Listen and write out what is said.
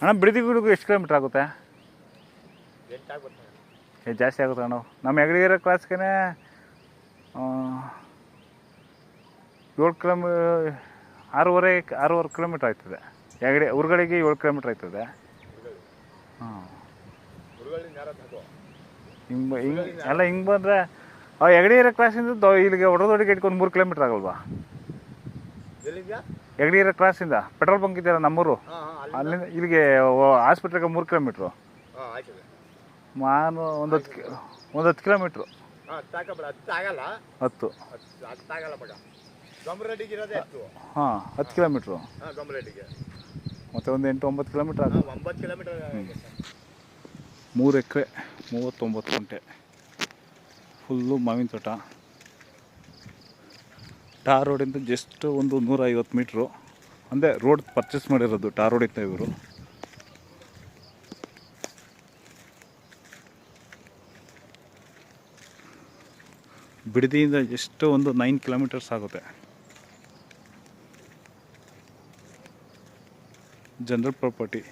ಅಣ್ಣ ಬಿಡದಿಗೂ ಎಷ್ಟು ಕಿಲೋಮೀಟ್ರ್ ಆಗುತ್ತೆ? ಜಾಸ್ತಿ ಆಗುತ್ತೆ ಅಣ್ಣ. ನಮ್ಮ ಹೆಗಡಿಗೆರೆ ಕ್ರಾಸ್ಗೆ 7 6.5 ಕಿಲೋಮೀಟ್ರ್ ಆಯ್ತದೆ. ಉರ್ಗಳಿಗೆ 7 ಕಿಲೋಮೀಟ್ರ್ ಆಯ್ತದೆ. ಹಾಂ, ಹಿಂಗೆ ಎಲ್ಲ ಹಿಂಗೆ ಬಂದರೆ ಹೆಗಡಿಗೆರೆ ಕ್ರಾಸಿಂದ ಇಲ್ಲಿಗೆ ಹೊಡೆದೊಡಿಗೆ ಇಟ್ಕೊಂಡು 3 ಕಿಲೋಮೀಟ್ರ್ ಆಗಲ್ವಾ? ಹೆಗಡಿಗೆರೆ ಕ್ರಾಸಿಂದ ಪೆಟ್ರೋಲ್ ಬಂಕ್ ಇದೆಯಲ್ಲ ನಮ್ಮೂರು, ಅಲ್ಲಿಂದ ಇಲ್ಲಿಗೆ ಹಾಸ್ಪಿಟ್ಲಿಗೆ 3 ಕಿಲೋಮೀಟ್ರು. ನಾನು ಒಂದು 10 ಕಿಲೋಮೀಟ್ರು. 10 ಹಾಂ 10 ಕಿಲೋಮೀಟ್ರು. ಮತ್ತು ಒಂದು 8-9 ಕಿಲೋಮೀಟ್ರ್ ಆಗುತ್ತೆ. 3 ಎಕರೆ 39 ಗುಂಟೆ ಫುಲ್ಲು ಮಾವಿನ ತೋಟ. ಟಾರ್ ರೋಡಿಂದ ಜಸ್ಟ್ ಒಂದು 150 ಮೀಟ್ರು, ಅಂದರೆ ರೋಡ್ ಪರ್ಚೇಸ್ ಮಾಡಿರೋದು ಟಾರ್ ರೋಡಿಂದ ಇವರು. ಬಿಡದಿಯಿಂದ ಎಷ್ಟು ಒಂದು 9 ಕಿಲೋಮೀಟರ್ಸ್ ಆಗುತ್ತೆ. General property.